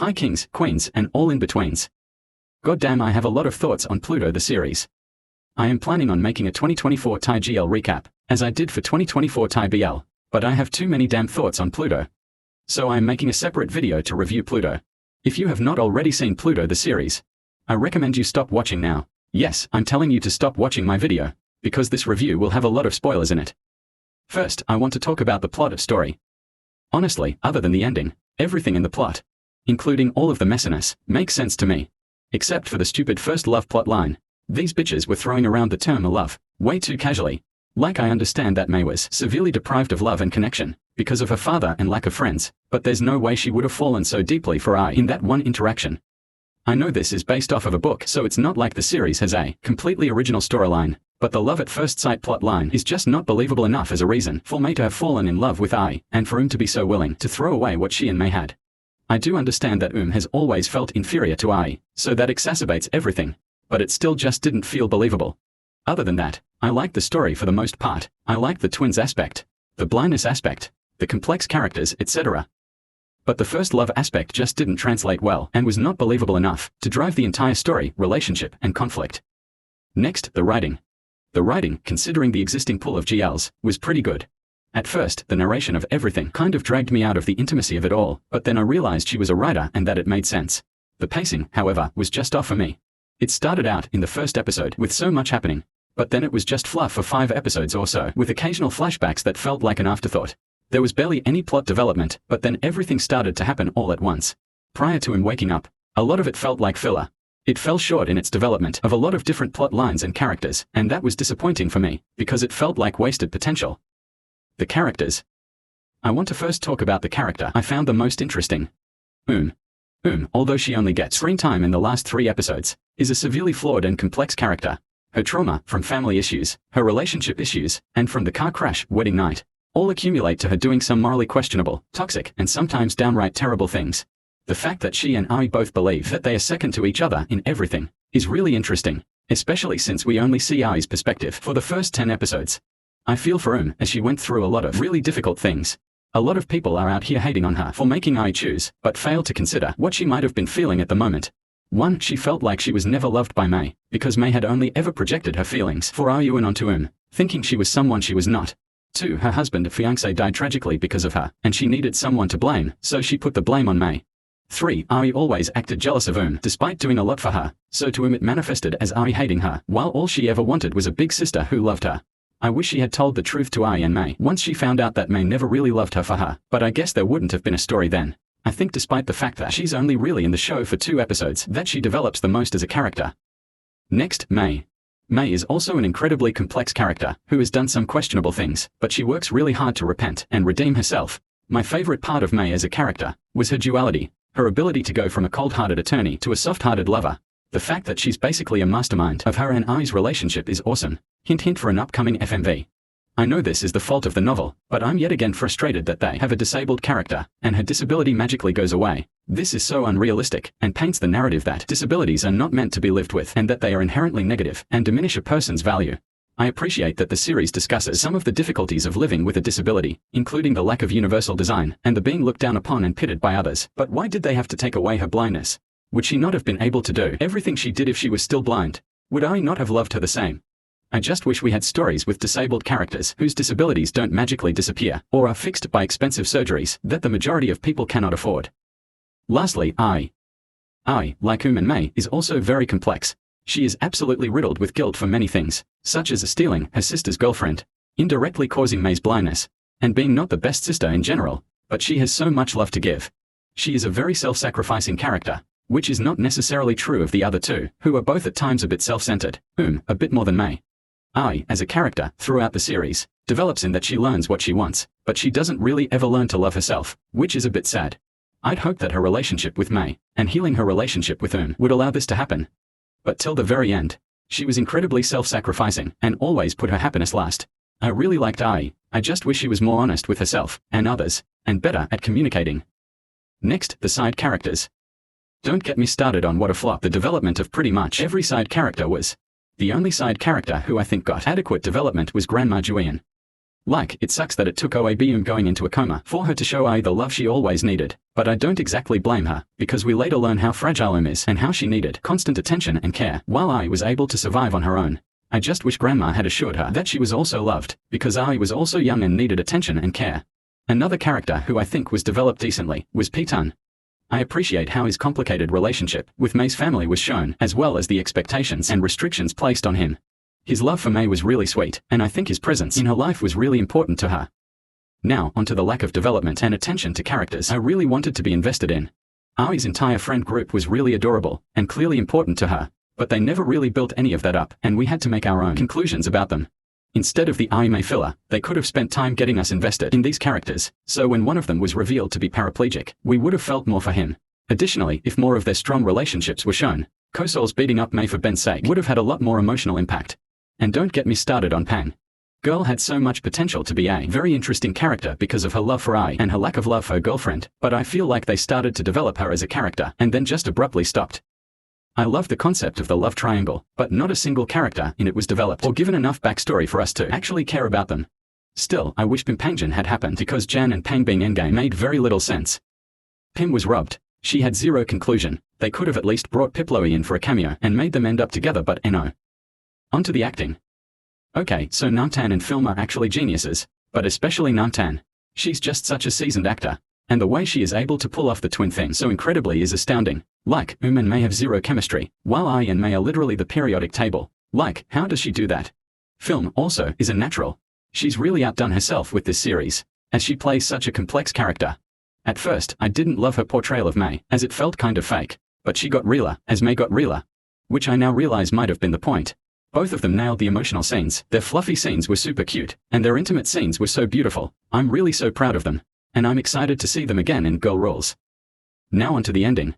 Hi kings, queens, and all in betweens. Goddamn, I have a lot of thoughts on Pluto the series. I am planning on making a 2024 Thai GL recap, as I did for 2024 Thai BL, but I have too many damn thoughts on Pluto. So I am making a separate video to review Pluto. If you have not already seen Pluto the series, I recommend you stop watching now. Yes, I'm telling you to stop watching my video, because this review will have a lot of spoilers in it. First, I want to talk about the plot of story. Honestly, other than the ending, everything in the plot, including all of the messiness, makes sense to me. Except for the stupid first love plot line. These bitches were throwing around the term love way too casually. Like, I understand that May was severely deprived of love and connection because of her father and lack of friends, but there's no way she would have fallen so deeply for I in that one interaction. I know this is based off of a book, so it's not like the series has a completely original storyline, but the love at first sight plot line is just not believable enough as a reason for May to have fallen in love with I, and for him to be so willing to throw away what she and May had. I do understand that has always felt inferior to I, so that exacerbates everything, but it still just didn't feel believable. Other than that, I like the story for the most part. I like the twins aspect, the blindness aspect, the complex characters, etc. But the first love aspect just didn't translate well and was not believable enough to drive the entire story, relationship, and conflict. Next, the writing. The writing, considering the existing pool of GLs, was pretty good. At first, the narration of everything kind of dragged me out of the intimacy of it all, but then I realized she was a writer and that it made sense. The pacing, however, was just off for me. It started out in the first episode with so much happening, but then it was just fluff for 5 episodes or so, with occasional flashbacks that felt like an afterthought. There was barely any plot development, but then everything started to happen all at once. Prior to him waking up, a lot of it felt like filler. It fell short in its development of a lot of different plot lines and characters, and that was disappointing for me, because it felt like wasted potential. The characters. I want to first talk about the character I found the most interesting. Although she only gets screen time in the last 3 episodes, is a severely flawed and complex character. Her trauma, from family issues, her relationship issues, and from the car crash wedding night, all accumulate to her doing some morally questionable, toxic, and sometimes downright terrible things. The fact that she and I both believe that they are second to each other in everything is really interesting, especially since we only see I's perspective for the first 10 episodes. I feel for as she went through a lot of really difficult things. A lot of people are out here hating on her for making I choose, but fail to consider what she might have been feeling at the moment. 1. She felt like she was never loved by May, because May had only ever projected her feelings for IU and onto thinking she was someone she was not. 2. Her husband, fiancé, died tragically because of her, and she needed someone to blame, so she put the blame on May. 3. I always acted jealous of despite doing a lot for her, so to it manifested as I hating her, while all she ever wanted was a big sister who loved her. I wish she had told the truth to I and May once she found out that May never really loved her for her, but I guess there wouldn't have been a story then. I think despite the fact that she's only really in the show for 2 episodes, that she develops the most as a character. Next, May. May is also an incredibly complex character, who has done some questionable things, but she works really hard to repent and redeem herself. My favorite part of May as a character was her duality, her ability to go from a cold-hearted attorney to a soft-hearted lover. The fact that she's basically a mastermind of her and I's relationship is awesome. Hint hint for an upcoming FMV. I know this is the fault of the novel, but I'm yet again frustrated that they have a disabled character, and her disability magically goes away. This is so unrealistic, and paints the narrative that disabilities are not meant to be lived with and that they are inherently negative and diminish a person's value. I appreciate that the series discusses some of the difficulties of living with a disability, including the lack of universal design and the being looked down upon and pitted by others, but why did they have to take away her blindness? Would she not have been able to do everything she did if she was still blind? Would I not have loved her the same? I just wish we had stories with disabled characters whose disabilities don't magically disappear or are fixed by expensive surgeries that the majority of people cannot afford. Lastly, I, like and May, is also very complex. She is absolutely riddled with guilt for many things, such as stealing her sister's girlfriend, indirectly causing May's blindness, and being not the best sister in general, but she has so much love to give. She is a very self-sacrificing character, which is not necessarily true of the other 2, who are both at times a bit self-centered, a bit more than May. I, as a character, throughout the series, develops in that she learns what she wants, but she doesn't really ever learn to love herself, which is a bit sad. I'd hoped that her relationship with May, and healing her relationship with would allow this to happen. But till the very end, she was incredibly self-sacrificing, and always put her happiness last. I really liked I just wish she was more honest with herself, and others, and better at communicating. Next, the side characters. Don't get me started on what a flop the development of pretty much every side character was. The only side character who I think got adequate development was Grandma Julian. Like, it sucks that it took OABM going into a coma for her to show Ai the love she always needed, but I don't exactly blame her, because we later learn how fragile is and how she needed constant attention and care, while Ai was able to survive on her own. I just wish Grandma had assured her that she was also loved, because Ai was also young and needed attention and care. Another character who I think was developed decently was Pitun. I appreciate how his complicated relationship with May's family was shown, as well as the expectations and restrictions placed on him. His love for May was really sweet, and I think his presence in her life was really important to her. Now, onto the lack of development and attention to characters I really wanted to be invested in. Ai's entire friend group was really adorable, and clearly important to her, but they never really built any of that up, and we had to make our own conclusions about them. Instead of the Ai-Mei filler, they could have spent time getting us invested in these characters, so when one of them was revealed to be paraplegic, we would have felt more for him. Additionally, if more of their strong relationships were shown, Kosol's beating up Mei for Ben's sake would have had a lot more emotional impact. And don't get me started on Pang. Girl had so much potential to be a very interesting character because of her love for Ai and her lack of love for her girlfriend, but I feel like they started to develop her as a character and then just abruptly stopped. I love the concept of the love triangle, but not a single character in it was developed or given enough backstory for us to actually care about them. Still, I wish Pimpangjan had happened because Jan and Pang being endgame made very little sense. Pim was robbed. She had zero conclusion. They could have at least brought Piploi in for a cameo and made them end up together, but no. Onto the acting. Okay, so Namtan and Film are actually geniuses, but especially Namtan. She's just such a seasoned actor, and the way she is able to pull off the twin thing so incredibly is astounding. Like, and May have zero chemistry, while Ai and May are literally the periodic table. Like, how does she do that? Film also is a natural. She's really outdone herself with this series, as she plays such a complex character. At first, I didn't love her portrayal of May, as it felt kind of fake, but she got realer as May got realer, which I now realize might have been the point. Both of them nailed the emotional scenes. Their fluffy scenes were super cute, and their intimate scenes were so beautiful. I'm really so proud of them, and I'm excited to see them again in Girl Rules. Now onto the ending.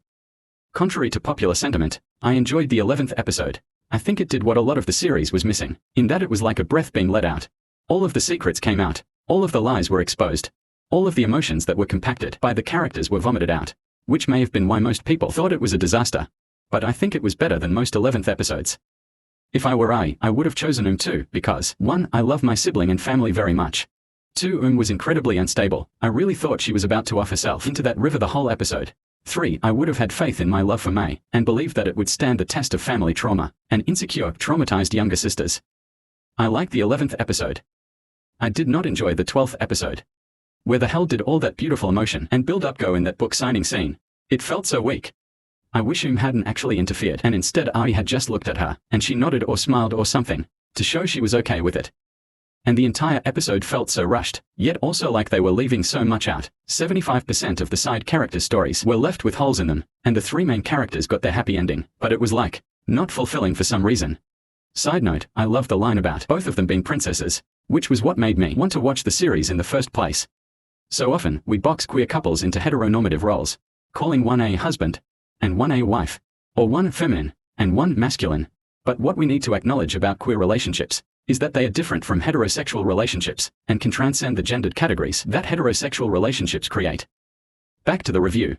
Contrary to popular sentiment, I enjoyed the 11th episode. I think it did what a lot of the series was missing, in that it was like a breath being let out. All of the secrets came out, all of the lies were exposed, all of the emotions that were compacted by the characters were vomited out, which may have been why most people thought it was a disaster. But I think it was better than most 11th episodes. If I were I would have chosen too, because 1. I love my sibling and family very much. 2. was incredibly unstable. I really thought she was about to off herself into that river the whole episode. 3. I would have had faith in my love for May, and believed that it would stand the test of family trauma, and insecure, traumatized younger sisters. I liked the 11th episode. I did not enjoy the 12th episode. Where the hell did all that beautiful emotion and build-up go in that book signing scene? It felt so weak. I wish hadn't actually interfered and instead Ai had just looked at her, and she nodded or smiled or something, to show she was okay with it. And the entire episode felt so rushed, yet also like they were leaving so much out. 75% of the side characters' stories were left with holes in them, and the 3 main characters got their happy ending, but it was like, not fulfilling for some reason. Side note, I love the line about both of them being princesses, which was what made me want to watch the series in the first place. So often, we box queer couples into heteronormative roles, calling one a husband, and one a wife, or one feminine, and one masculine. But what we need to acknowledge about queer relationships is that they are different from heterosexual relationships, and can transcend the gendered categories that heterosexual relationships create. Back to the review.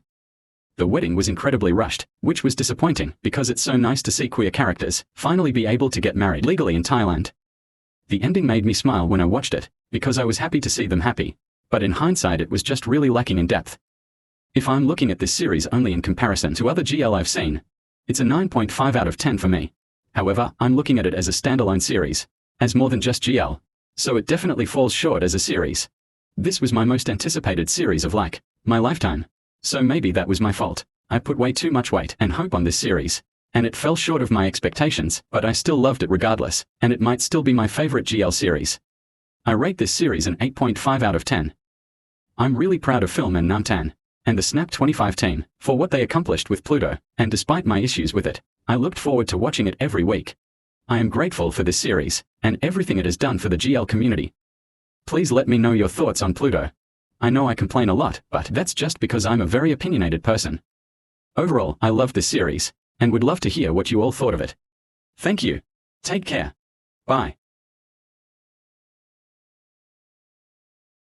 The wedding was incredibly rushed, which was disappointing because it's so nice to see queer characters finally be able to get married legally in Thailand. The ending made me smile when I watched it, because I was happy to see them happy, but in hindsight it was just really lacking in depth. If I'm looking at this series only in comparison to other GL I've seen, it's a 9.5 out of 10 for me. However, I'm looking at it as a standalone series, as more than just GL, so it definitely falls short as a series. This was my most anticipated series of my lifetime, so maybe that was my fault. I put way too much weight and hope on this series, and it fell short of my expectations, but I still loved it regardless, and it might still be my favorite GL series. I rate this series an 8.5 out of 10. I'm really proud of Film and Namtan, and the Snap 25 team, for what they accomplished with Pluto, and despite my issues with it, I looked forward to watching it every week. I am grateful for this series, and everything it has done for the GL community. Please let me know your thoughts on Pluto. I know I complain a lot, but that's just because I'm a very opinionated person. Overall, I loved this series, and would love to hear what you all thought of it. Thank you. Take care. Bye.